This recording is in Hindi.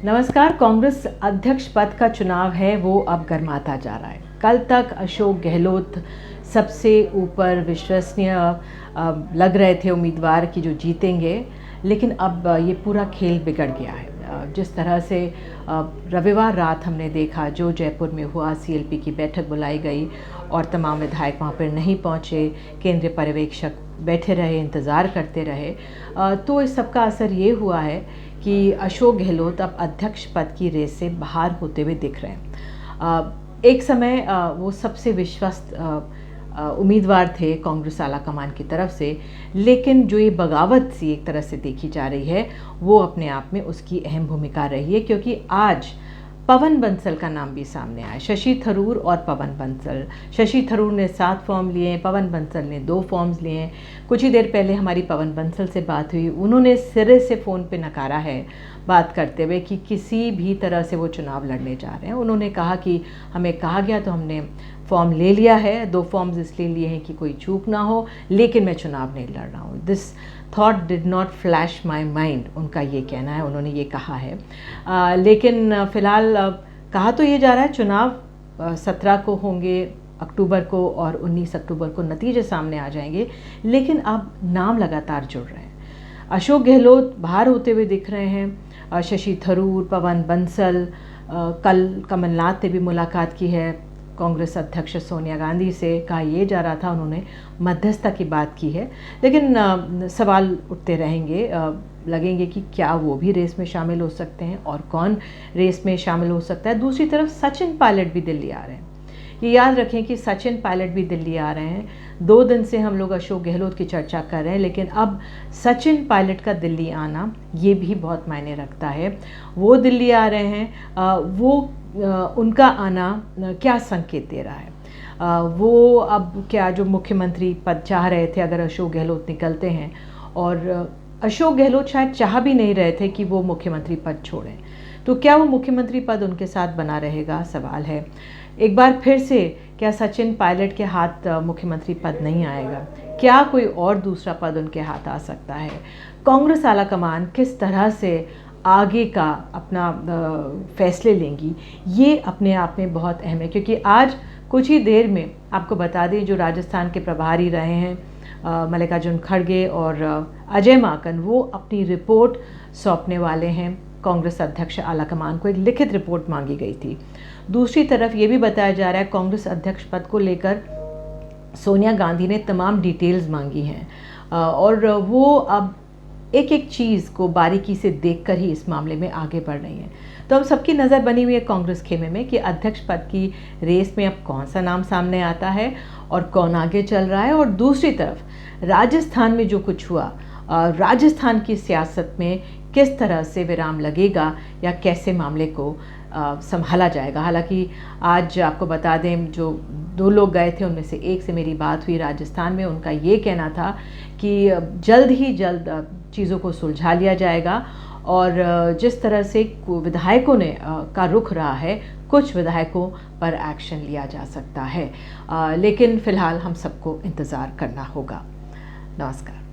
नमस्कार। कांग्रेस अध्यक्ष पद का चुनाव है वो अब गर्माता जा रहा है। कल तक अशोक गहलोत सबसे ऊपर विश्वसनीय लग रहे थे उम्मीदवार की जो जीतेंगे, लेकिन अब ये पूरा खेल बिगड़ गया है। जिस तरह से रविवार रात हमने देखा जो जयपुर में हुआ, सीएलपी की बैठक बुलाई गई और तमाम विधायक वहाँ पर नहीं पहुँचे, केंद्रीय पर्यवेक्षक बैठे रहे, इंतज़ार करते रहे, तो इस सब का असर ये हुआ है कि अशोक गहलोत अब अध्यक्ष पद की रेस से बाहर होते हुए दिख रहे हैं। एक समय वो सबसे विश्वस्त उम्मीदवार थे कांग्रेस आला कमान की तरफ से, लेकिन जो ये बगावत सी एक तरह से देखी जा रही है वो अपने आप में उसकी अहम भूमिका रही है, क्योंकि आज पवन बंसल का नाम भी सामने आया। शशि थरूर और पवन बंसल। शशि थरूर ने 7 फॉर्म लिए, पवन बंसल ने 2 फॉर्म्स लिए। कुछ ही देर पहले हमारी पवन बंसल से बात हुई, उन्होंने सिरे से फ़ोन पे नकारा है बात करते हुए कि किसी भी तरह से वो चुनाव लड़ने जा रहे हैं। उन्होंने कहा कि हमें कहा गया तो हमने फॉर्म ले लिया है, 2 फॉर्म्स इसलिए लिए हैं कि कोई चूक ना हो, लेकिन मैं चुनाव नहीं लड़ रहा हूँ। This thought did not flash my mind, उनका ये कहना है, उन्होंने ये कहा है। लेकिन फ़िलहाल कहा तो ये जा रहा है चुनाव 17 को होंगे अक्टूबर को, और 19 अक्टूबर को नतीजे सामने आ जाएंगे, लेकिन अब नाम लगातार जुड़ रहे हैं। अशोक गहलोत बाहर होते हुए दिख रहे हैं, शशि थरूर, पवन बंसल, कल कमलनाथ ने भी मुलाकात की है कांग्रेस अध्यक्ष सोनिया गांधी से। कहा ये जा रहा था उन्होंने मध्यस्थता की बात की है, लेकिन सवाल उठते रहेंगे, लगेंगे कि क्या वो भी रेस में शामिल हो सकते हैं और कौन रेस में शामिल हो सकता है। दूसरी तरफ सचिन पायलट भी दिल्ली आ रहे हैं। ये याद रखें कि सचिन पायलट भी दिल्ली आ रहे हैं। 2 दिन से हम लोग अशोक गहलोत की चर्चा कर रहे हैं, लेकिन अब सचिन पायलट का दिल्ली आना ये भी बहुत मायने रखता है। वो दिल्ली आ रहे हैं, उनका आना क्या संकेत दे रहा है। वो अब क्या जो मुख्यमंत्री पद चाह रहे थे, अगर अशोक गहलोत निकलते हैं, और अशोक गहलोत शायद चाह भी नहीं रहे थे कि वो मुख्यमंत्री पद छोड़ें, तो क्या वो मुख्यमंत्री पद उनके साथ बना रहेगा, सवाल है। एक बार फिर से क्या सचिन पायलट के हाथ मुख्यमंत्री पद नहीं आएगा? क्या कोई और दूसरा पद उनके हाथ आ सकता है? कांग्रेस आला कमान किस तरह से आगे का अपना फैसले लेंगी, ये अपने आप में बहुत अहम है, क्योंकि आज कुछ ही देर में आपको बता दें जो राजस्थान के प्रभारी रहे हैं मल्लिकार्जुन खड़गे और अजय माकन, वो अपनी रिपोर्ट सौंपने वाले हैं कांग्रेस अध्यक्ष आला कमान को। एक लिखित रिपोर्ट मांगी गई थी। दूसरी तरफ ये भी बताया जा रहा है कांग्रेस अध्यक्ष पद को लेकर सोनिया गांधी ने तमाम डिटेल्स मांगी हैं, और वो अब एक एक चीज़ को बारीकी से देखकर ही इस मामले में आगे बढ़ रही हैं। तो अब सबकी नज़र बनी हुई है कांग्रेस खेमे में कि अध्यक्ष पद की रेस में अब कौन सा नाम सामने आता है और कौन आगे चल रहा है। और दूसरी तरफ राजस्थान में जो कुछ हुआ, राजस्थान की सियासत में किस तरह से विराम लगेगा या कैसे मामले को संभाला जाएगा। हालांकि आज आपको बता दें जो 2 लोग गए थे उनमें से एक से मेरी बात हुई राजस्थान में, उनका ये कहना था कि जल्द ही जल्द चीज़ों को सुलझा लिया जाएगा, और जिस तरह से विधायकों ने का रुख रहा है, कुछ विधायकों पर एक्शन लिया जा सकता है, लेकिन फ़िलहाल हम सबको इंतज़ार करना होगा। नमस्कार।